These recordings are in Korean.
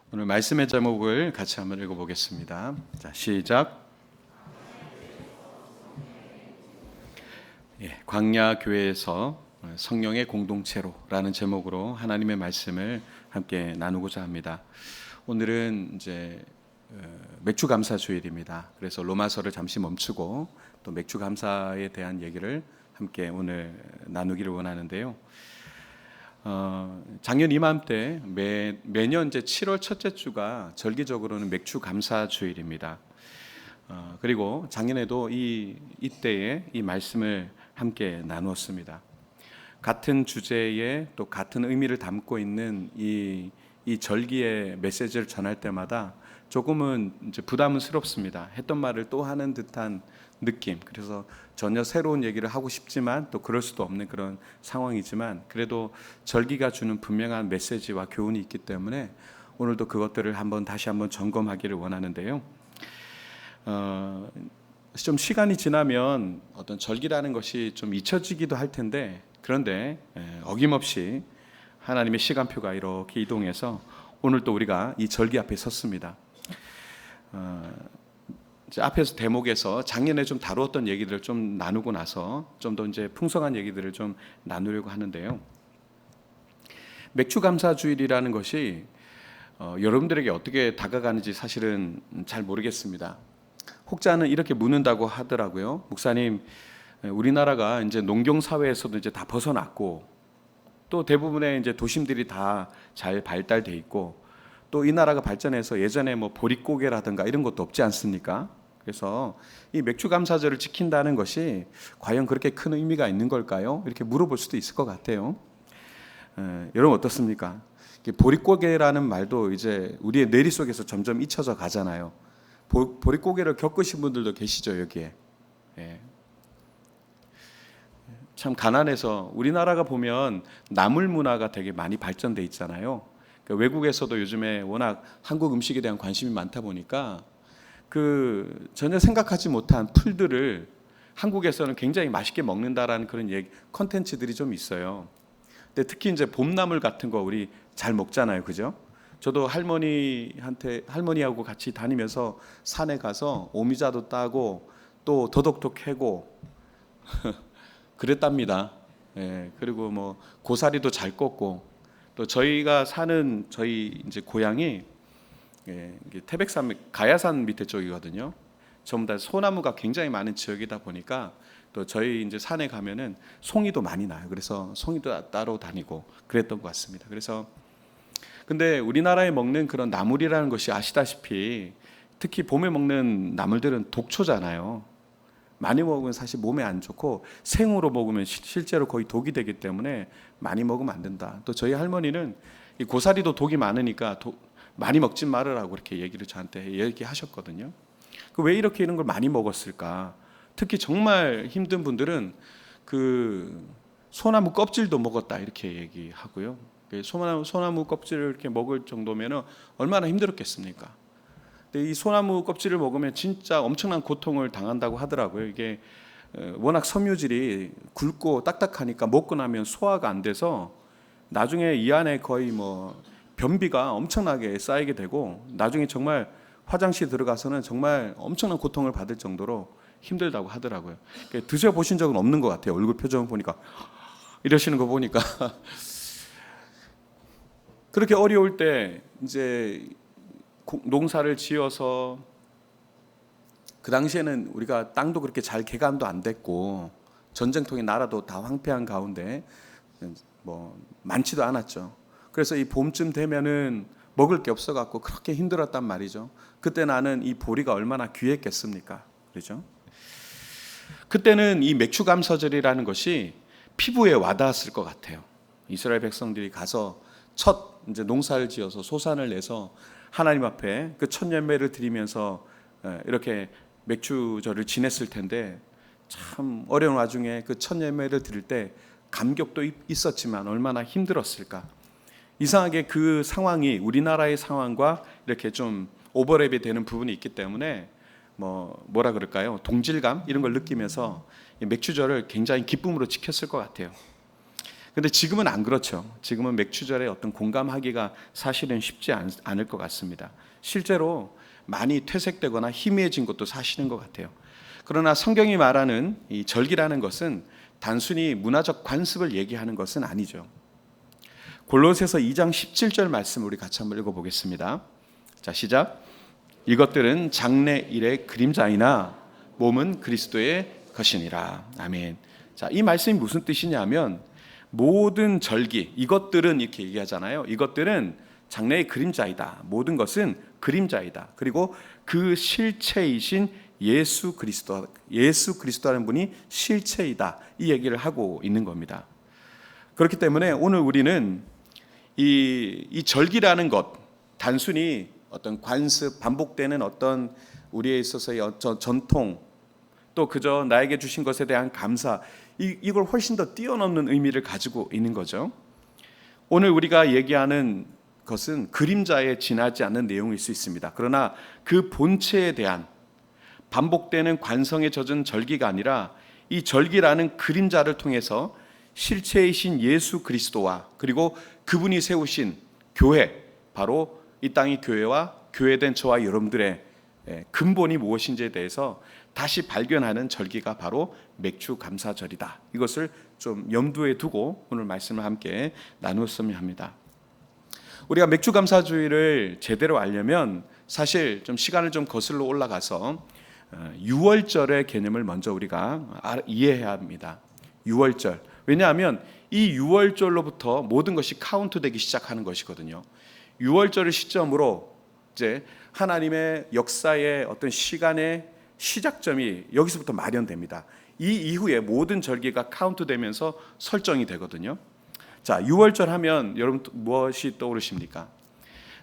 오늘 말씀의 제목을 같이 한번 읽어보겠습니다. 자, 시작. 광야 교회에서 성령의 공동체로라는 제목으로 하나님의 말씀을 함께 나누고자 합니다. 오늘은 이제 맥주 감사 주일입니다. 그래서 로마서를 잠시 멈추고 또 맥주 감사에 대한 얘기를 함께 오늘 나누기를 원하는데요. 작년 이맘때 매년 이제 7월 첫째 주가 절기적으로는 맥주 감사 주일입니다. 그리고 작년에도 이때에 이 말씀을 함께 나누었습니다. 같은 주제에 또 같은 의미를 담고 있는 이 절기의 메시지를 전할 때마다 조금은 이제 부담스럽습니다. 했던 말을 또 하는 듯한 느낌. 그래서 전혀 새로운 얘기를 하고 싶지만 또 그럴 수도 없는 그런 상황이지만 그래도 절기가 주는 분명한 메시지와 교훈이 있기 때문에 오늘도 그것들을 다시 한번 점검하기를 원하는데요. 좀 시간이 지나면 어떤 절기라는 것이 좀 잊혀지기도 할 텐데 그런데 어김없이 하나님의 시간표가 이렇게 이동해서 오늘 또 우리가 이 절기 앞에 섰습니다. 이제 앞에서 대목에서 작년에 좀 다루었던 얘기들을 좀 나누고 나서 좀 더 이제 풍성한 얘기들을 좀 나누려고 하는데요. 맥주 감사 주일이라는 것이 여러분들에게 어떻게 다가가는지 사실은 잘 모르겠습니다. 혹자는 이렇게 묻는다고 하더라고요. 목사님, 우리나라가 이제 농경 사회에서도 이제 다 벗어났고 또 대부분의 이제 도심들이 다 잘 발달돼 있고 또 이 나라가 발전해서 예전에 뭐 보릿고개라든가 이런 것도 없지 않습니까? 그래서 이 맥주 감사절을 지킨다는 것이 과연 그렇게 큰 의미가 있는 걸까요? 이렇게 물어볼 수도 있을 것 같아요. 여러분 어떻습니까? 보릿고개라는 말도 이제 우리의 뇌리 속에서 점점 잊혀져 가잖아요. 보릿고개를 겪으신 분들도 계시죠, 여기에. 참 가난해서 우리나라가 보면 나물 문화가 되게 많이 발전돼 있잖아요. 외국에서도 요즘에 워낙 한국 음식에 대한 관심이 많다 보니까 전혀 생각하지 못한 풀들을 한국에서는 굉장히 맛있게 먹는다라는 그런 컨텐츠들이 좀 있어요. 근데 특히 이제 봄나물 같은 거 우리 잘 먹잖아요, 그죠? 저도 할머니하고 같이 다니면서 산에 가서 오미자도 따고 또 더덕도 캐고 그랬답니다. 그리고 뭐 고사리도 잘 꺾고 또 저희가 사는 저희 이제 고향이 태백산 가야산 밑에 쪽이거든요. 전부 다 소나무가 굉장히 많은 지역이다 보니까 또 저희 이제 산에 가면은 송이도 많이 나요. 그래서 송이도 따로 다니고 그랬던 것 같습니다. 그래서 근데 우리나라에 먹는 그런 나물이라는 것이 아시다시피 특히 봄에 먹는 나물들은 독초잖아요. 많이 먹으면 사실 몸에 안 좋고 생으로 먹으면 실제로 거의 독이 되기 때문에 많이 먹으면 안 된다. 또 저희 할머니는 이 고사리도 독이 많으니까 많이 먹지 말으라고 이렇게 얘기를 저한테 얘기하셨거든요. 왜 이렇게 이런 걸 많이 먹었을까? 특히 정말 힘든 분들은 소나무 껍질도 먹었다 이렇게 얘기하고요. 소나무 껍질을 이렇게 먹을 정도면 얼마나 힘들었겠습니까? 근데 이 소나무 껍질을 먹으면 진짜 엄청난 고통을 당한다고 하더라고요. 이게 워낙 섬유질이 굵고 딱딱하니까 먹고 나면 소화가 안 돼서 나중에 이 안에 거의 뭐 변비가 엄청나게 쌓이게 되고 나중에 정말 화장실 들어가서는 정말 엄청난 고통을 받을 정도로 힘들다고 하더라고요. 드셔보신 적은 없는 것 같아요. 얼굴 표정 보니까 이러시는 거 보니까 그렇게 어려울 때 이제 농사를 지어서 그 당시에는 우리가 땅도 그렇게 잘 개간도 안 됐고 전쟁통에 나라도 다 황폐한 가운데 뭐 많지도 않았죠. 그래서 이 봄쯤 되면은 먹을 게 없어갖고 그렇게 힘들었단 말이죠. 그때 나는 이 보리가 얼마나 귀했겠습니까, 그렇죠? 그때는 이 맥주 감사절이라는 것이 피부에 와닿았을 것 같아요. 이스라엘 백성들이 가서 첫 이제 농사를 지어서 소산을 내서 하나님 앞에 그 첫 열매를 드리면서 이렇게 맥주절을 지냈을 텐데 참 어려운 와중에 그 첫 열매를 드릴 때 감격도 있었지만 얼마나 힘들었을까. 이상하게 그 상황이 우리나라의 상황과 이렇게 좀 오버랩이 되는 부분이 있기 때문에 뭐라 그럴까요? 동질감 이런 걸 느끼면서 맥주절을 굉장히 기쁨으로 지켰을 것 같아요. 근데 지금은 안 그렇죠. 지금은 맥주절에 어떤 공감하기가 사실은 쉽지 않을 것 같습니다. 실제로 많이 퇴색되거나 희미해진 것도 사실인 것 같아요. 그러나 성경이 말하는 이 절기라는 것은 단순히 문화적 관습을 얘기하는 것은 아니죠. 골로새서 2장 17절 말씀 우리 같이 한번 읽어보겠습니다. 자, 시작. 이것들은 장래일의 그림자이나 몸은 그리스도의 것이니라. 아멘. 자, 이 말씀이 무슨 뜻이냐면 모든 절기, 이것들은 이렇게 얘기하잖아요. 이것들은 장래의 그림자이다. 모든 것은 그림자이다. 그리고 그 실체이신 예수 그리스도라는 분이 실체이다. 이 얘기를 하고 있는 겁니다. 그렇기 때문에 오늘 우리는 이 절기라는 것, 단순히 어떤 관습, 반복되는 어떤 우리에 있어서의 어떤 전통, 또 그저 나에게 주신 것에 대한 감사, 이걸 훨씬 더 뛰어넘는 의미를 가지고 있는 거죠. 오늘 우리가 얘기하는 것은 그림자에 지나지 않는 내용일 수 있습니다. 그러나 그 본체에 대한 반복되는 관성에 젖은 절기가 아니라 이 절기라는 그림자를 통해서 실체이신 예수 그리스도와 그리고 그분이 세우신 교회, 바로 이 땅의 교회와 교회된 저와 여러분들의 근본이 무엇인지에 대해서 다시 발견하는 절기가 바로 맥주 감사절이다. 이것을 좀 염두에 두고 오늘 말씀을 함께 나누었으면 합니다. 우리가 맥주 감사주의를 제대로 알려면 사실 좀 시간을 좀 거슬러 올라가서 유월절의 개념을 먼저 우리가 이해해야 합니다. 유월절. 왜냐하면 이 유월절로부터 모든 것이 카운트되기 시작하는 것이거든요. 유월절을 시점으로 이제 하나님의 역사의 어떤 시간의 시작점이 여기서부터 마련됩니다. 이 이후에 모든 절기가 카운트되면서 설정이 되거든요. 자, 유월절 하면 여러분 무엇이 떠오르십니까?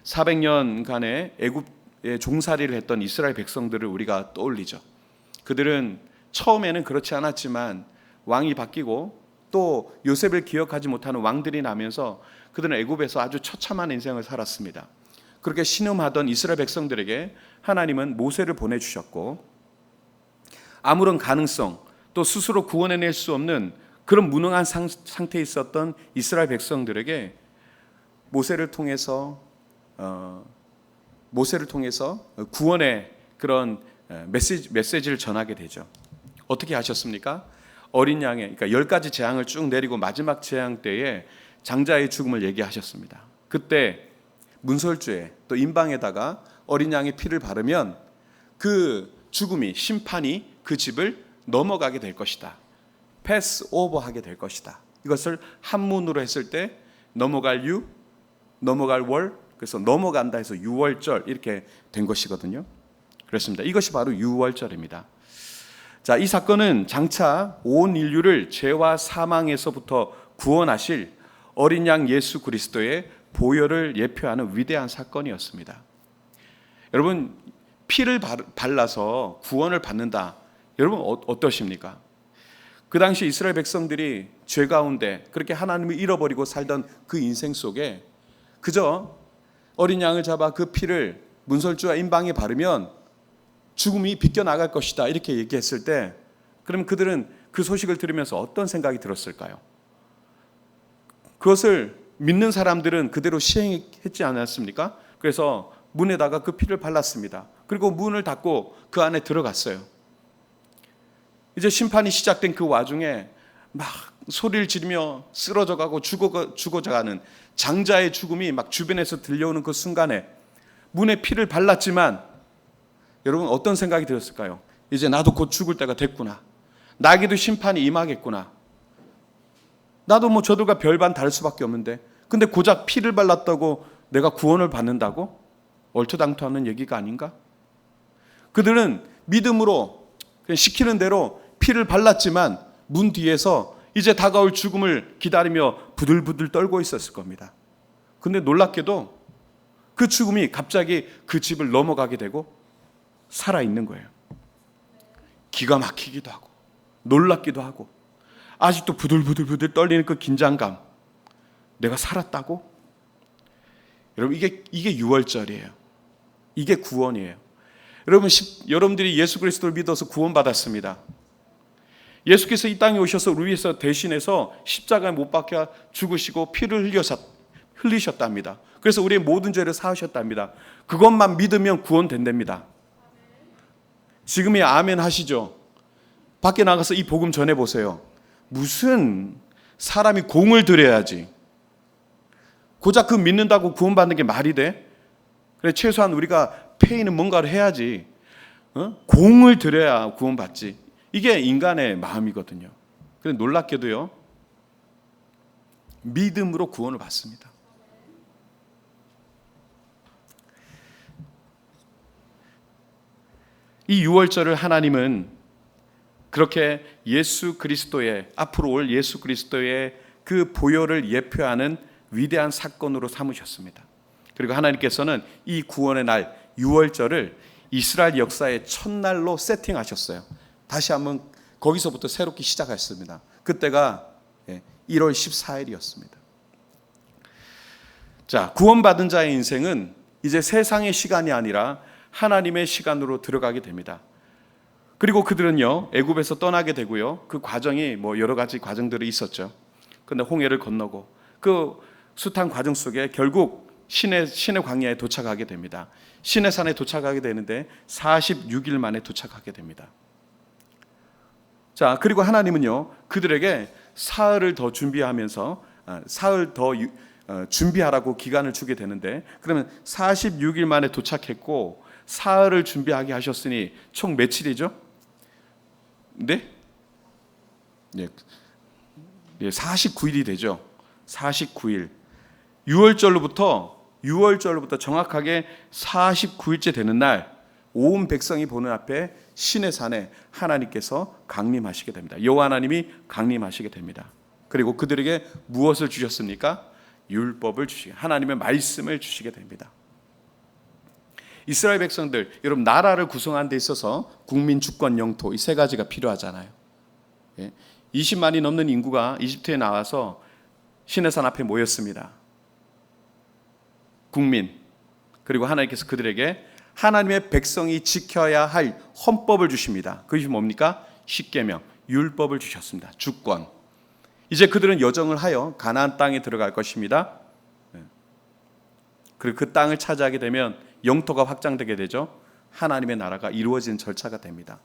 400년간의 애굽에 종살이를 했던 이스라엘 백성들을 우리가 떠올리죠. 그들은 처음에는 그렇지 않았지만 왕이 바뀌고 또 요셉을 기억하지 못하는 왕들이 나면서 그들은 애굽에서 아주 처참한 인생을 살았습니다. 그렇게 신음하던 이스라엘 백성들에게 하나님은 모세를 보내주셨고 아무런 가능성 또 스스로 구원해낼 수 없는 그런 무능한 상태에 있었던 이스라엘 백성들에게 모세를 통해서 구원의 그런 메시지를 전하게 되죠. 어떻게 하셨습니까? 어린 양의, 그러니까 10가지 재앙을 쭉 내리고 마지막 재앙 때에 장자의 죽음을 얘기하셨습니다. 그때 문설주에 또 임방에다가 어린 양의 피를 바르면 그 죽음이, 심판이 그 집을 넘어가게 될 것이다. 패스 오버하게 될 것이다. 이것을 한문으로 했을 때 넘어갈 유, 넘어갈 월, 그래서 넘어간다 해서 유월절 이렇게 된 것이거든요. 그렇습니다. 이것이 바로 유월절입니다. 자, 이 사건은 장차 온 인류를 죄와 사망에서부터 구원하실 어린 양 예수 그리스도의 보혈을 예표하는 위대한 사건이었습니다. 여러분, 피를 발라서 구원을 받는다. 여러분 어떠십니까? 그 당시 이스라엘 백성들이 죄 가운데 그렇게 하나님을 잃어버리고 살던 그 인생 속에 그저 어린 양을 잡아 그 피를 문설주와 임방에 바르면 죽음이 비껴나갈 것이다 이렇게 얘기했을 때 그럼 그들은 그 소식을 들으면서 어떤 생각이 들었을까요? 그것을 믿는 사람들은 그대로 시행했지 않았습니까? 그래서 문에다가 그 피를 발랐습니다. 그리고 문을 닫고 그 안에 들어갔어요. 이제 심판이 시작된 그 와중에 막 소리를 지르며 쓰러져가고 죽어가는 장자의 죽음이 막 주변에서 들려오는 그 순간에 문에 피를 발랐지만 여러분 어떤 생각이 들었을까요? 이제 나도 곧 죽을 때가 됐구나. 나에게도 심판이 임하겠구나. 나도 뭐 저들과 별반 다를 수밖에 없는데 근데 고작 피를 발랐다고 내가 구원을 받는다고? 얼토당토하는 얘기가 아닌가? 그들은 믿음으로 그냥 시키는 대로 피를 발랐지만 문 뒤에서 이제 다가올 죽음을 기다리며 부들부들 떨고 있었을 겁니다. 근데 놀랍게도 그 죽음이 갑자기 그 집을 넘어가게 되고 살아있는 거예요. 기가 막히기도 하고 놀랍기도 하고 아직도 부들부들 떨리는 그 긴장감. 내가 살았다고? 여러분 이게 유월절이에요. 이게 구원이에요. 여러분들이 예수 그리스도를 믿어서 구원받았습니다. 예수께서 이 땅에 오셔서 우리 위해서 대신해서 십자가에 못 박혀 죽으시고 피를 흘리셨답니다. 그래서 우리의 모든 죄를 사하셨답니다. 그것만 믿으면 구원된답니다. 지금이 아멘 하시죠? 밖에 나가서 이 복음 전해보세요. 무슨 사람이 공을 들여야지, 고작 그 믿는다고 구원받는 게 말이 돼? 그래, 최소한 우리가 페이는 뭔가를 해야지. 공을 들여야 구원받지. 이게 인간의 마음이거든요. 그런데 놀랍게도요, 믿음으로 구원을 받습니다. 이 유월절을 하나님은 그렇게 예수 그리스도의, 앞으로 올 예수 그리스도의 그 보혈을 예표하는 위대한 사건으로 삼으셨습니다. 그리고 하나님께서는 이 구원의 날 유월절을 이스라엘 역사의 첫날로 세팅하셨어요. 다시 한번 거기서부터 새롭게 시작했습니다. 그때가 1월 14일이었습니다. 자, 구원받은 자의 인생은 이제 세상의 시간이 아니라 하나님의 시간으로 들어가게 됩니다. 그리고 그들은요, 애굽에서 떠나게 되고요, 그 과정이 여러 가지 과정들이 있었죠. 그런데 홍해를 건너고 그 숱한 과정 속에 결국 신의 광야에 도착하게 됩니다. 신의 산에 도착하게 되는데 46일 만에 도착하게 됩니다. 자, 그리고 하나님은요, 그들에게 사흘을 더 준비하면서 사흘 더 준비하라고 기간을 주게 되는데, 그러면 46일 만에 도착했고 사흘을 준비하게 하셨으니 총 며칠이죠? 네? 49일이 되죠. 49일. 6월절로부터 정확하게 49일째 되는 날, 온 백성이 보는 앞에 신의 산에 하나님께서 강림하시게 됩니다. 여호와 하나님이 강림하시게 됩니다. 그리고 그들에게 무엇을 주셨습니까? 율법을 주시게, 하나님의 말씀을 주시게 됩니다. 이스라엘 백성들, 여러분, 나라를 구성하는 데 있어서 국민, 주권, 영토, 이 세 가지가 필요하잖아요. 20만이 넘는 인구가 이집트에 나와서 신의 산 앞에 모였습니다. 국민, 그리고 하나님께서 그들에게 하나님의 백성이 지켜야 할 헌법을 주십니다. 그것이 뭡니까? 십계명, 율법을 주셨습니다. 주권. 이제 그들은 여정을 하여 가나안 땅에 들어갈 것입니다. 그리고 그 땅을 차지하게 되면 영토가 확장되게 되죠. 하나님의 나라가 이루어지는 절차가 됩니다.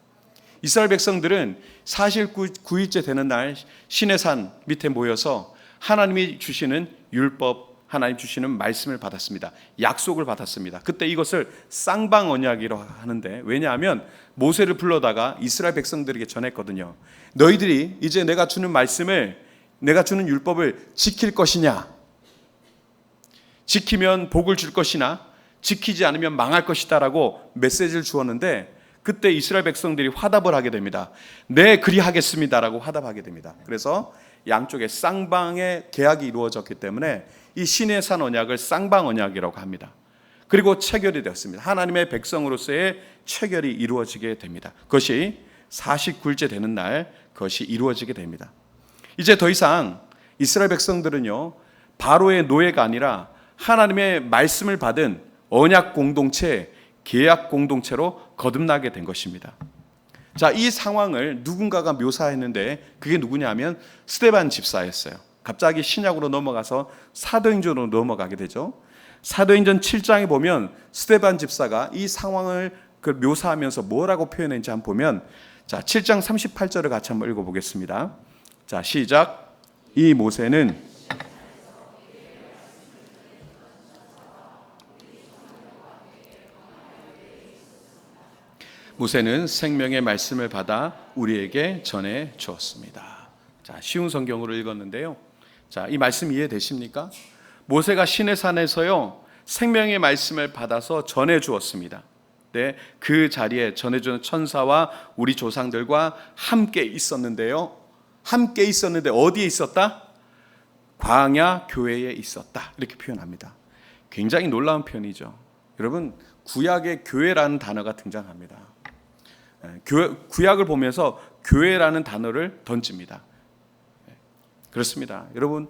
이스라엘 백성들은 49일째 되는 날 신의 산 밑에 모여서 하나님이 주시는 율법, 하나님 주시는 말씀을 받았습니다. 약속을 받았습니다. 그때 이것을 쌍방 언약이라고 하는데, 왜냐하면 모세를 불러다가 이스라엘 백성들에게 전했거든요. 너희들이 이제 내가 주는 말씀을, 내가 주는 율법을 지킬 것이냐, 지키면 복을 줄 것이나 지키지 않으면 망할 것이다라고 메시지를 주었는데, 그때 이스라엘 백성들이 화답을 하게 됩니다. 네, 그리하겠습니다라고 화답하게 됩니다. 그래서 양쪽에 쌍방의 계약이 이루어졌기 때문에 이 신의 산 언약을 쌍방 언약이라고 합니다. 그리고 체결이 되었습니다. 하나님의 백성으로서의 체결이 이루어지게 됩니다. 그것이 49일째 되는 날 그것이 이루어지게 됩니다. 이제 더 이상 이스라엘 백성들은요, 바로의 노예가 아니라 하나님의 말씀을 받은 언약 공동체, 계약 공동체로 거듭나게 된 것입니다. 자, 이 상황을 누군가가 묘사했는데 그게 누구냐면 스데반 집사였어요. 갑자기 신약으로 넘어가서 사도행전으로 넘어가게 되죠. 사도행전 7장에 보면 스데반 집사가 이 상황을 묘사하면서 뭐라고 표현했는지 한번 보면, 자, 7장 38절을 같이 한번 읽어보겠습니다. 자, 시작. 이 모세는 생명의 말씀을 받아 우리에게 전해 주었습니다. 자, 쉬운 성경으로 읽었는데요. 자, 이 말씀 이해되십니까? 모세가 신의 산에서요, 생명의 말씀을 받아서 전해 주었습니다. 네, 그 자리에 전해주는 천사와 우리 조상들과 함께 있었는데요. 함께 있었는데 어디에 있었다? 광야 교회에 있었다. 이렇게 표현합니다. 굉장히 놀라운 표현이죠. 여러분, 구약의 교회라는 단어가 등장합니다. 구약을 보면서 교회라는 단어를 던집니다. 그렇습니다. 여러분,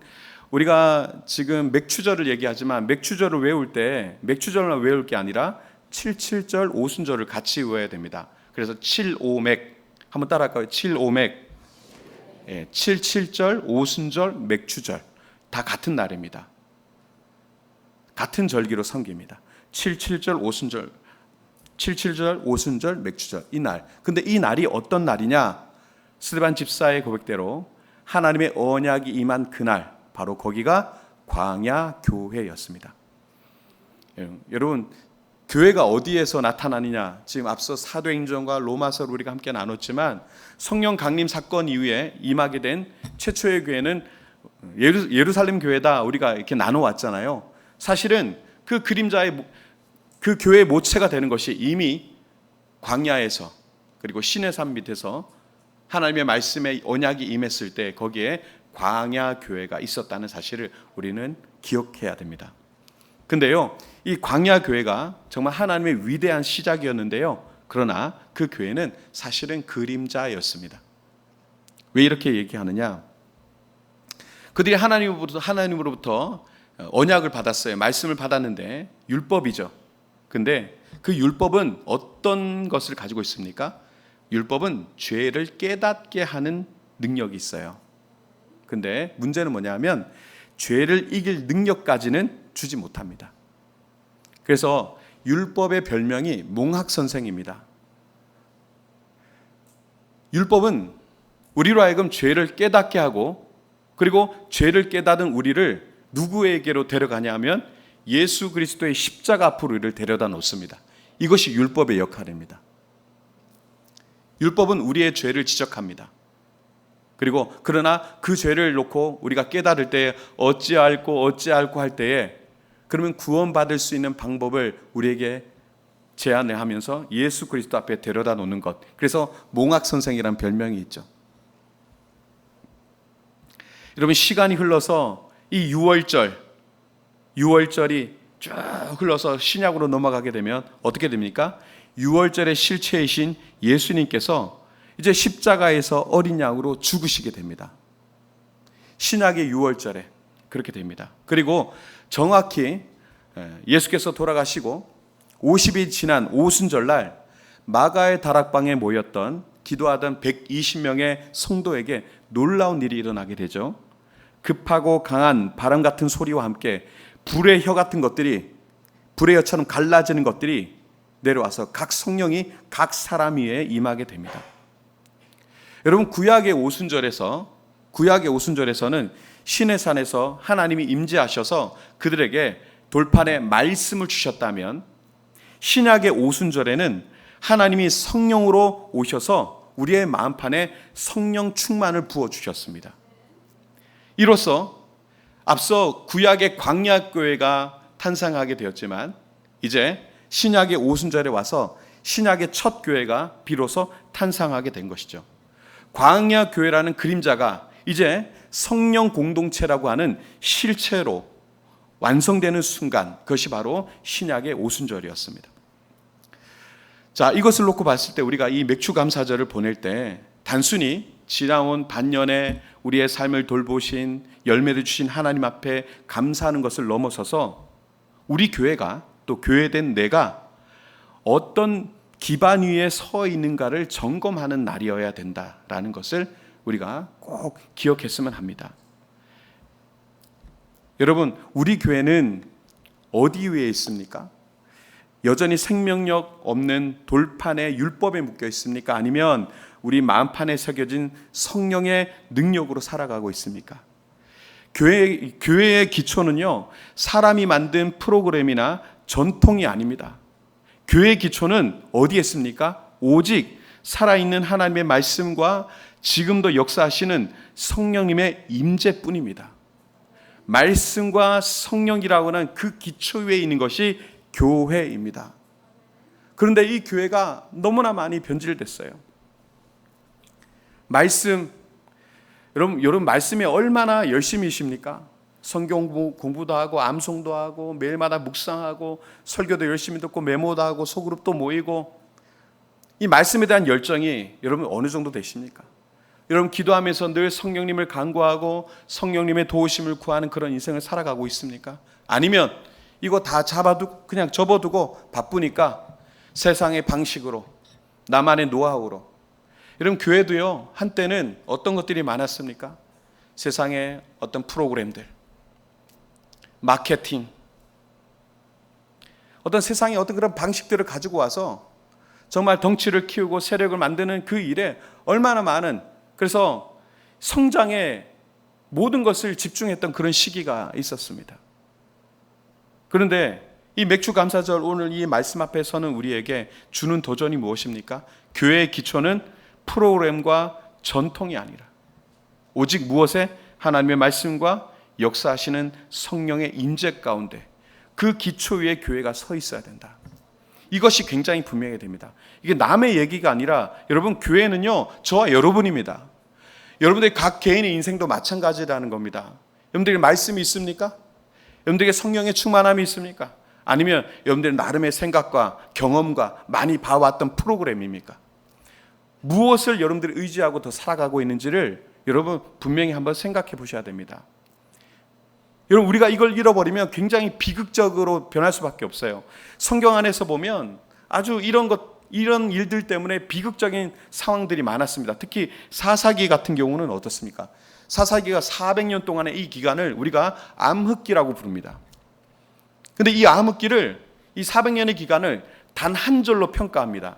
우리가 지금 맥추절을 얘기하지만 맥추절을 외울 때 맥추절만 외울 게 아니라 77절 오순절을 같이 외워야 됩니다. 그래서 7, 5맥 한번 따라할까요? 7, 5맥. 7.7절, 오순절, 맥추절 다 같은 날입니다. 같은 절기로 섬깁니다. 7.7절, 오순절, 7.7절, 오순절, 맥추절 이 날. 근데 이 날이 어떤 날이냐? 스데반 집사의 고백대로 하나님의 언약이 임한 그날, 바로 거기가 광야 교회였습니다. 여러분, 교회가 어디에서 나타나느냐? 지금 앞서 사도행전과 로마서를 우리가 함께 나눴지만 성령 강림 사건 이후에 임하게 된 최초의 교회는 예루살렘 교회다 우리가 이렇게 나눠왔잖아요. 사실은 그 그림자의 그 교회의 모체가 되는 것이 이미 광야에서 그리고 시내산 밑에서 하나님의 말씀의 언약이 임했을 때 거기에 광야 교회가 있었다는 사실을 우리는 기억해야 됩니다. 근데요, 이 광야 교회가 정말 하나님의 위대한 시작이었는데요. 그러나 그 교회는 사실은 그림자였습니다. 왜 이렇게 얘기하느냐? 그들이 하나님으로부터 언약을 받았어요. 말씀을 받았는데 율법이죠. 근데 그 율법은 어떤 것을 가지고 있습니까? 율법은 죄를 깨닫게 하는 능력이 있어요. 근데 문제는 뭐냐면 죄를 이길 능력까지는 주지 못합니다. 그래서 율법의 별명이 몽학선생입니다. 율법은 우리로 하여금 죄를 깨닫게 하고 그리고 죄를 깨닫은 우리를 누구에게로 데려가냐 하면 예수 그리스도의 십자가 앞으로 우리를 데려다 놓습니다. 이것이 율법의 역할입니다. 율법은 우리의 죄를 지적합니다. 그리고 그러나 그 죄를 놓고 우리가 깨달을 때 어찌할꼬 할 때에 그러면 구원받을 수 있는 방법을 우리에게 제안을 하면서 예수 그리스도 앞에 데려다 놓는 것. 그래서 몽학선생이라는 별명이 있죠. 여러분, 시간이 흘러서 이 6월절이 쭉 흘러서 신약으로 넘어가게 되면 어떻게 됩니까? 6월절의 실체이신 예수님께서 이제 십자가에서 어린 양으로 죽으시게 됩니다. 신약의 6월절에 그렇게 됩니다. 그리고 정확히 예수께서 돌아가시고 50일 지난 오순절날 마가의 다락방에 모였던 기도하던 120명의 성도에게 놀라운 일이 일어나게 되죠. 급하고 강한 바람 같은 소리와 함께 불의 혀 같은 것들이 불의 혀처럼 갈라지는 것들이 내려와서 각 성령이 각 사람 위에 임하게 됩니다. 여러분, 구약의 오순절에서는 시내산에서 하나님이 임재하셔서 그들에게 돌판에 말씀을 주셨다면 신약의 오순절에는 하나님이 성령으로 오셔서 우리의 마음판에 성령 충만을 부어주셨습니다. 이로써 앞서 구약의 광야교회가 탄생하게 되었지만 이제 신약의 오순절에 와서 신약의 첫 교회가 비로소 탄생하게 된 것이죠. 광야교회라는 그림자가 이제 성령 공동체라고 하는 실체로 완성되는 순간, 그것이 바로 신약의 오순절이었습니다. 자, 이것을 놓고 봤을 때 우리가 이 맥추감사절을 보낼 때 단순히 지나온 반년에 우리의 삶을 돌보신 열매를 주신 하나님 앞에 감사하는 것을 넘어서서 우리 교회가 또 교회된 내가 어떤 기반 위에 서 있는가를 점검하는 날이어야 된다라는 것을 우리가 꼭 기억했으면 합니다. 여러분, 우리 교회는 어디 위에 있습니까? 여전히 생명력 없는 돌판의 율법에 묶여 있습니까? 아니면 우리 마음판에 새겨진 성령의 능력으로 살아가고 있습니까? 교회의 기초는요, 사람이 만든 프로그램이나 전통이 아닙니다. 교회의 기초는 어디에 있습니까? 오직 살아있는 하나님의 말씀과 지금도 역사하시는 성령님의 임재뿐입니다. 말씀과 성령이라고 하는 그 기초 위에 있는 것이 교회입니다. 그런데 이 교회가 너무나 많이 변질됐어요. 여러분 말씀에 얼마나 열심히십니까? 성경 공부도 하고 암송도 하고 매일마다 묵상하고 설교도 열심히 듣고 메모도 하고 소그룹도 모이고, 이 말씀에 대한 열정이 여러분 어느 정도 되십니까? 여러분 기도하면서 늘 성령님을 간구하고 성령님의 도우심을 구하는 그런 인생을 살아가고 있습니까? 아니면 이거 다 그냥 접어두고 바쁘니까 세상의 방식으로, 나만의 노하우로, 여러분, 교회도요, 한때는 어떤 것들이 많았습니까? 세상에 어떤 프로그램들, 마케팅, 어떤 세상의 어떤 그런 방식들을 가지고 와서 정말 덩치를 키우고 세력을 만드는 그 일에 얼마나 많은, 그래서 성장에 모든 것을 집중했던 그런 시기가 있었습니다. 그런데 이 맥주 감사절, 오늘 이 말씀 앞에 서는 우리에게 주는 도전이 무엇입니까? 교회의 기초는 프로그램과 전통이 아니라 오직 무엇에? 하나님의 말씀과 역사하시는 성령의 임재 가운데 그 기초 위에 교회가 서 있어야 된다. 이것이 굉장히 분명히 됩니다. 이게 남의 얘기가 아니라, 여러분, 교회는요, 저와 여러분입니다. 여러분들의 각 개인의 인생도 마찬가지라는 겁니다. 여러분들에게 말씀이 있습니까? 여러분들에게 성령의 충만함이 있습니까? 아니면 여러분들의 나름의 생각과 경험과 많이 봐왔던 프로그램입니까? 무엇을 여러분들이 의지하고 더 살아가고 있는지를 여러분 분명히 한번 생각해 보셔야 됩니다. 여러분, 우리가 이걸 잃어버리면 굉장히 비극적으로 변할 수밖에 없어요. 성경 안에서 보면 아주 이런 일들 때문에 비극적인 상황들이 많았습니다. 특히 사사기 같은 경우는 어떻습니까? 사사기가 400년 동안의 이 기간을 우리가 암흑기라고 부릅니다. 근데 이 암흑기를, 이 400년의 기간을 단 한 절로 평가합니다.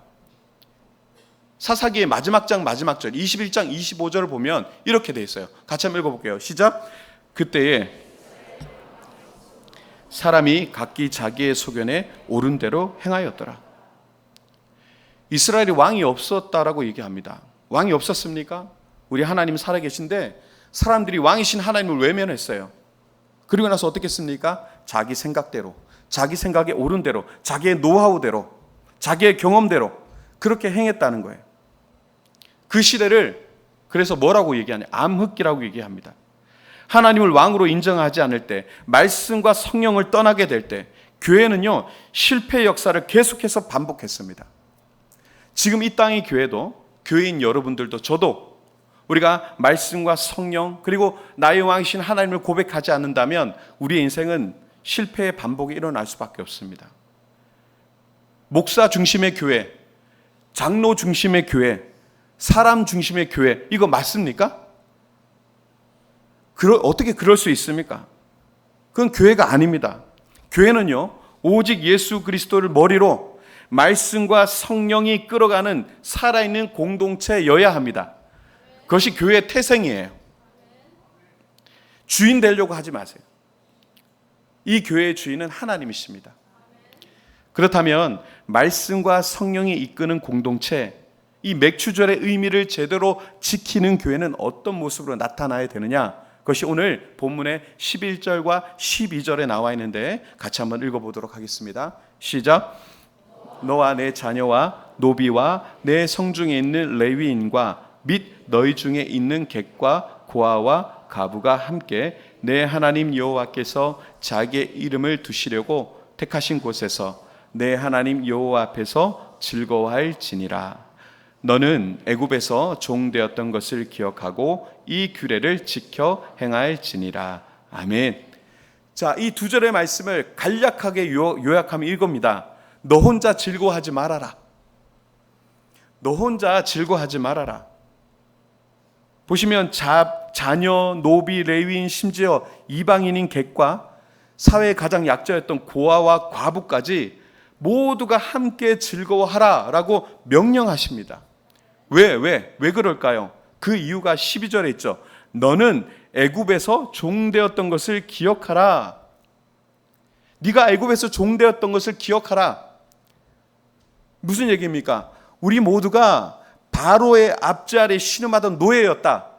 사사기의 마지막 장 마지막 절 21장 25절을 보면 이렇게 되어 있어요. 같이 한번 읽어볼게요. 시작. 그때에 사람이 각기 자기의 소견에 옳은 대로 행하였더라. 이스라엘이 왕이 없었다라고 얘기합니다. 왕이 없었습니까? 우리 하나님 살아계신데 사람들이 왕이신 하나님을 외면했어요. 그리고 나서 어떻게 했습니까? 자기 생각대로, 자기 생각에 옳은 대로, 자기의 노하우대로, 자기의 경험대로 그렇게 행했다는 거예요. 그 시대를 그래서 뭐라고 얘기하냐? 암흑기라고 얘기합니다. 하나님을 왕으로 인정하지 않을 때, 말씀과 성령을 떠나게 될 때 교회는요, 실패의 역사를 계속해서 반복했습니다. 지금 이 땅의 교회도, 교회인 여러분들도, 저도 우리가 말씀과 성령 그리고 나의 왕이신 하나님을 고백하지 않는다면 우리의 인생은 실패의 반복이 일어날 수밖에 없습니다. 목사 중심의 교회, 장로 중심의 교회, 사람 중심의 교회, 이거 맞습니까? 어떻게 그럴 수 있습니까? 그건 교회가 아닙니다. 교회는요, 오직 예수 그리스도를 머리로 말씀과 성령이 끌어가는 살아있는 공동체여야 합니다. 그것이 교회의 태생이에요. 주인 되려고 하지 마세요. 이 교회의 주인은 하나님이십니다. 그렇다면 말씀과 성령이 이끄는 공동체, 이 맥주절의 의미를 제대로 지키는 교회는 어떤 모습으로 나타나야 되느냐? 그것이 오늘 본문의 11절과 12절에 나와 있는데 같이 한번 읽어보도록 하겠습니다. 시작. 너와 내 자녀와 노비와 내 성중에 있는 레위인과 및 너희 중에 있는 객과 고아와 가부가 함께 내 하나님 여호와께서 자기의 이름을 두시려고 택하신 곳에서 내 하나님 여호와 앞에서 즐거워할지니라. 너는 애굽에서 종되었던 것을 기억하고 이 규례를 지켜 행할지니라. 아멘. 자, 이 두 절의 말씀을 간략하게 요약하면 이겁니다. 너 혼자 즐거워하지 말아라. 너 혼자 즐거워하지 말아라. 보시면 자녀, 노비, 레위인, 심지어 이방인인 객과 사회의 가장 약자였던 고아와 과부까지 모두가 함께 즐거워하라라고 명령하십니다. 왜 그럴까요? 그 이유가 12절에 있죠. 너는 애굽에서 종되었던 것을 기억하라. 네가 애굽에서 종되었던 것을 기억하라. 무슨 얘기입니까? 우리 모두가 바로의 압제 아래 신음하던 노예였다.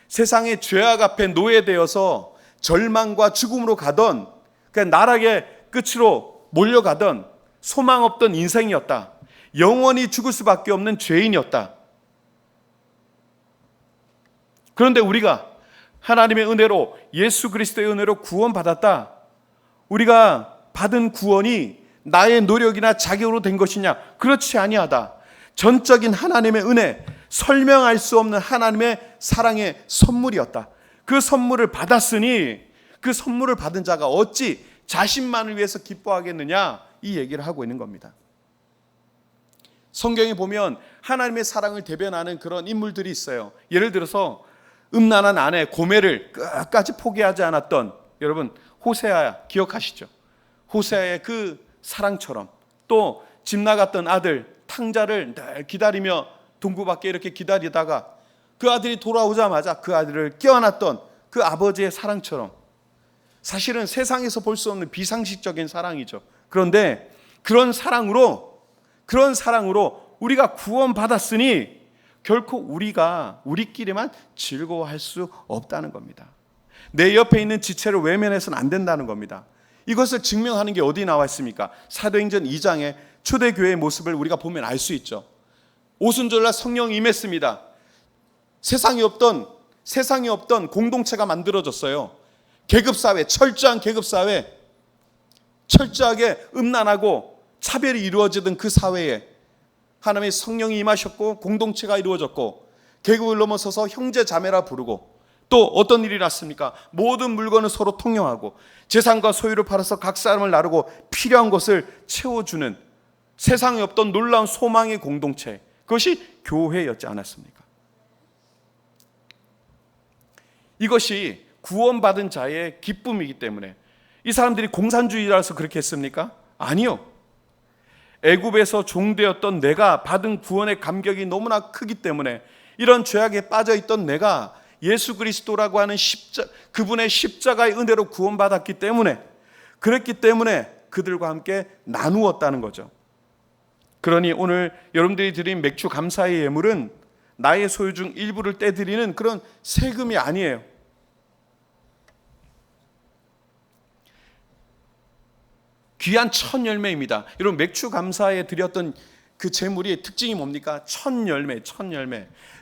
세상의 죄악 앞에 노예되어서 절망과 죽음으로 가던, 그냥 나락의 끝으로 몰려가던 소망 없던 인생이었다. 영원히 죽을 수밖에 없는 죄인이었다. 그런데 우리가 하나님의 은혜로, 예수 그리스도의 은혜로 구원받았다. 우리가 받은 구원이 나의 노력이나 자격으로 된 것이냐? 그렇지 아니하다. 전적인 하나님의 은혜, 설명할 수 없는 하나님의 사랑의 선물이었다. 그 선물을 받았으니 그 선물을 받은 자가 어찌 자신만을 위해서 기뻐하겠느냐? 이 얘기를 하고 있는 겁니다. 성경에 보면 하나님의 사랑을 대변하는 그런 인물들이 있어요. 예를 들어서 음란한 아내 고멜을 끝까지 포기하지 않았던 여러분 호세아 기억하시죠? 호세아의 그 사랑처럼, 또 집 나갔던 아들 탕자를 늘 기다리며 동부 밖에 이렇게 기다리다가 그 아들이 돌아오자마자 그 아들을 껴안았던 그 아버지의 사랑처럼, 사실은 세상에서 볼 수 없는 비상식적인 사랑이죠. 그런데 그런 사랑으로 우리가 구원받았으니 결코 우리끼리만 즐거워할 수 없다는 겁니다. 내 옆에 있는 지체를 외면해서는 안 된다는 겁니다. 이것을 증명하는 게 어디 나와 있습니까? 사도행전 2장에 초대교회의 모습을 우리가 보면 알 수 있죠. 오순절날 성령이 임했습니다. 세상에 없던 공동체가 만들어졌어요. 계급사회, 철저한 계급사회, 철저하게 음란하고 차별이 이루어지던 그 사회에 하나님의 성령이 임하셨고 공동체가 이루어졌고, 계급을 넘어서서 형제 자매라 부르고, 또 어떤 일이 났습니까? 모든 물건을 서로 통용하고 재산과 소유를 팔아서 각 사람을 나르고 필요한 것을 채워주는 세상에 없던 놀라운 소망의 공동체, 그것이 교회였지 않았습니까? 이것이 구원받은 자의 기쁨이기 때문에. 이 사람들이 공산주의라서 그렇게 했습니까? 아니요. 애굽에서 종되었던 내가 받은 구원의 감격이 너무나 크기 때문에, 이런 죄악에 빠져있던 내가 예수 그리스도라고 하는 그분의 십자가의 은혜로 구원받았기 때문에, 그랬기 때문에 그들과 함께 나누었다는 거죠. 그러니 오늘 여러분들이 드린 맥주 감사의 예물은 나의 소유 중 일부를 떼드리는 그런 세금이 아니에요. 귀한 첫 열매입니다. 여러분, 맥주 감사에 드렸던 그 제물이 특징이 뭡니까? 첫 열매.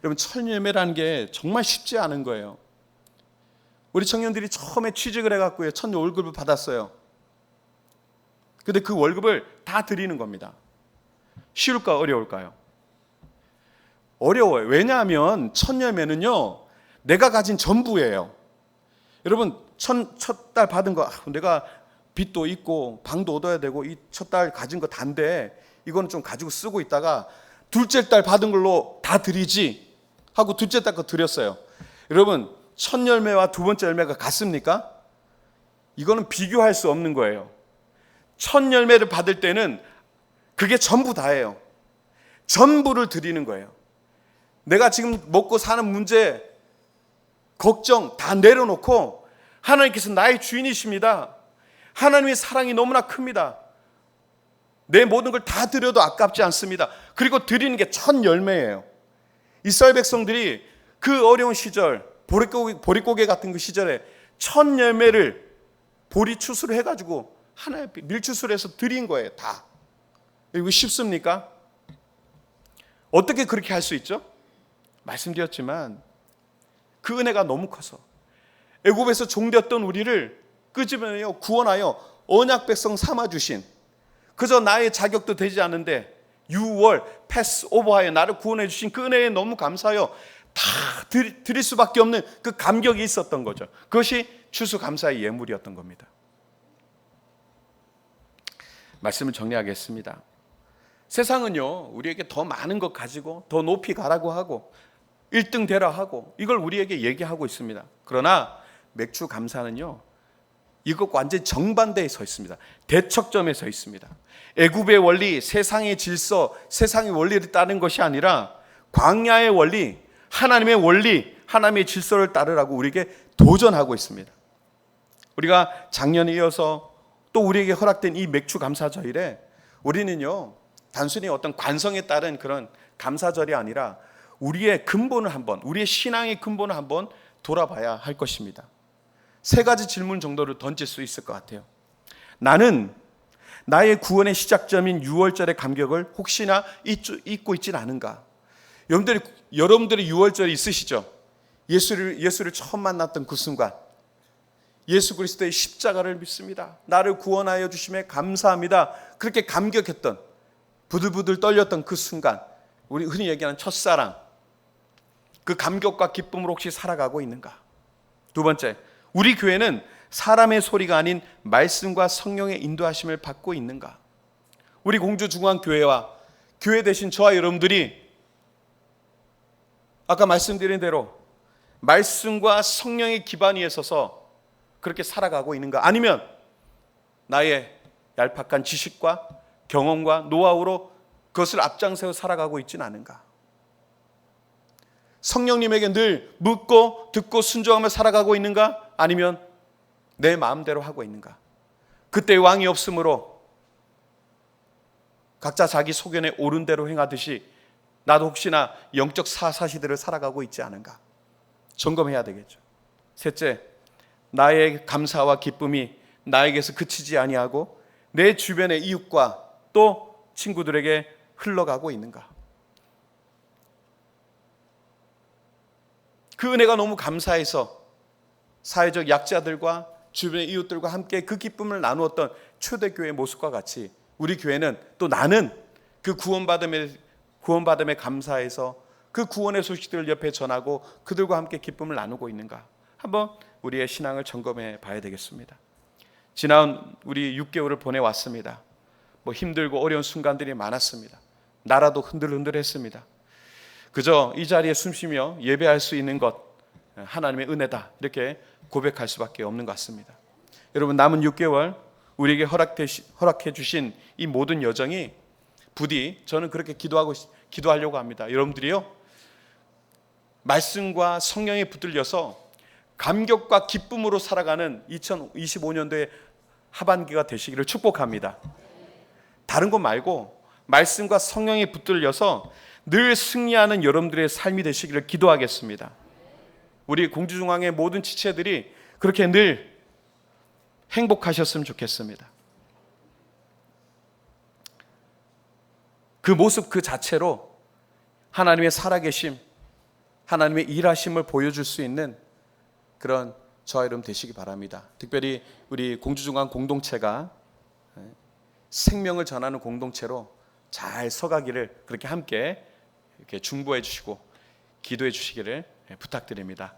여러분, 첫 열매라는 게 정말 쉽지 않은 거예요. 우리 청년들이 처음에 취직을 해갖고요, 첫 월급을 받았어요. 근데 그 월급을 다 드리는 겁니다. 쉬울까 어려울까요? 어려워요. 왜냐하면 첫 열매는요, 내가 가진 전부예요. 여러분, 첫 달 받은 거, 내가 빚도 있고 방도 얻어야 되고 이 첫 달 가진 거 단데 이거는 좀 가지고 쓰고 있다가 둘째 달 받은 걸로 다 드리지 하고 둘째 달 거 드렸어요. 여러분, 첫 열매와 두 번째 열매가 같습니까? 이거는 비교할 수 없는 거예요. 첫 열매를 받을 때는 그게 전부 다예요. 전부를 드리는 거예요. 내가 지금 먹고 사는 문제, 걱정 다 내려놓고 하나님께서 나의 주인이십니다. 하나님의 사랑이 너무나 큽니다. 내 모든 걸 다 드려도 아깝지 않습니다. 그리고 드리는 게 첫 열매예요. 이스라엘 백성들이 그 어려운 시절, 보릿고개 같은 그 시절에 첫 열매를 보리추수를 해가지고 하나의 밀추수를 해서 드린 거예요. 다. 이거 쉽습니까? 어떻게 그렇게 할 수 있죠? 말씀드렸지만 그 은혜가 너무 커서 애굽에서 종되었던 우리를 끄집어내어 구원하여 언약 백성 삼아주신, 그저 나의 자격도 되지 않은데 6월 패스오버하여 나를 구원해 주신 그 은혜에 너무 감사하여 다 드릴 수밖에 없는 그 감격이 있었던 거죠. 그것이 추수감사의 예물이었던 겁니다. 말씀을 정리하겠습니다. 세상은요, 우리에게 더 많은 것 가지고 더 높이 가라고 하고 1등 되라 하고 이걸 우리에게 얘기하고 있습니다. 그러나 맥주 감사는요, 이것과 완전히 정반대에 서 있습니다. 대척점에 서 있습니다. 애굽의 원리, 세상의 질서, 세상의 원리를 따르는 것이 아니라 광야의 원리, 하나님의 원리, 하나님의 질서를 따르라고 우리에게 도전하고 있습니다. 우리가 작년에 이어서 또 우리에게 허락된 이 맥주 감사절에 우리는요, 단순히 어떤 관성에 따른 그런 감사절이 아니라 우리의 근본을 한번, 우리의 신앙의 근본을 한번 돌아봐야 할 것입니다. 세 가지 질문 정도를 던질 수 있을 것 같아요. 나는 나의 구원의 시작점인 6월절의 감격을 혹시나 잊고 있지는 않은가? 여러분들이 6월절이 있으시죠? 예수를 처음 만났던 그 순간, 예수 그리스도의 십자가를 믿습니다. 나를 구원하여 주심에 감사합니다. 그렇게 감격했던, 부들부들 떨렸던 그 순간, 우리 흔히 얘기하는 첫사랑, 그 감격과 기쁨으로 혹시 살아가고 있는가? 두 번째, 우리 교회는 사람의 소리가 아닌 말씀과 성령의 인도하심을 받고 있는가? 우리 공주중앙교회와 교회 되신 저와 여러분들이 아까 말씀드린 대로 말씀과 성령의 기반 위에 서서 그렇게 살아가고 있는가? 아니면 나의 얄팍한 지식과 경험과 노하우로 그것을 앞장세워 살아가고 있지는 않은가? 성령님에게 늘 묻고 듣고 순종하며 살아가고 있는가? 아니면 내 마음대로 하고 있는가? 그때 왕이 없으므로 각자 자기 소견에 옳은 대로 행하듯이 나도 혹시나 영적 사사시대를 살아가고 있지 않은가? 점검해야 되겠죠. 셋째, 나의 감사와 기쁨이 나에게서 그치지 아니하고 내 주변의 이웃과 또 친구들에게 흘러가고 있는가? 그 은혜가 너무 감사해서 사회적 약자들과 주변의 이웃들과 함께 그 기쁨을 나누었던 초대교회의 모습과 같이 우리 교회는 또 나는 그 구원받음에 감사해서 그 구원의 소식들을 옆에 전하고 그들과 함께 기쁨을 나누고 있는가? 한번 우리의 신앙을 점검해 봐야 되겠습니다. 지난 우리 6개월을 보내왔습니다. 힘들고 어려운 순간들이 많았습니다. 나라도 흔들흔들했습니다. 그저 이 자리에 숨쉬며 예배할 수 있는 것 하나님의 은혜다 이렇게 고백할 수밖에 없는 것 같습니다. 여러분, 남은 6개월 우리에게 허락해 주신 이 모든 여정이 부디 저는 그렇게 기도하려고 합니다. 여러분들이요, 말씀과 성령에 붙들려서 감격과 기쁨으로 살아가는 2025년도의 하반기가 되시기를 축복합니다. 다른 것 말고 말씀과 성령에 붙들려서 늘 승리하는 여러분들의 삶이 되시기를 기도하겠습니다. 우리 공주중앙의 모든 지체들이 그렇게 늘 행복하셨으면 좋겠습니다. 그 모습 그 자체로 하나님의 살아계심, 하나님의 일하심을 보여줄 수 있는 그런 저와 여러분 되시기 바랍니다. 특별히 우리 공주중앙 공동체가 생명을 전하는 공동체로 잘 서가기를 그렇게 함께 이렇게 중보해 주시고 기도해 주시기를 부탁드립니다.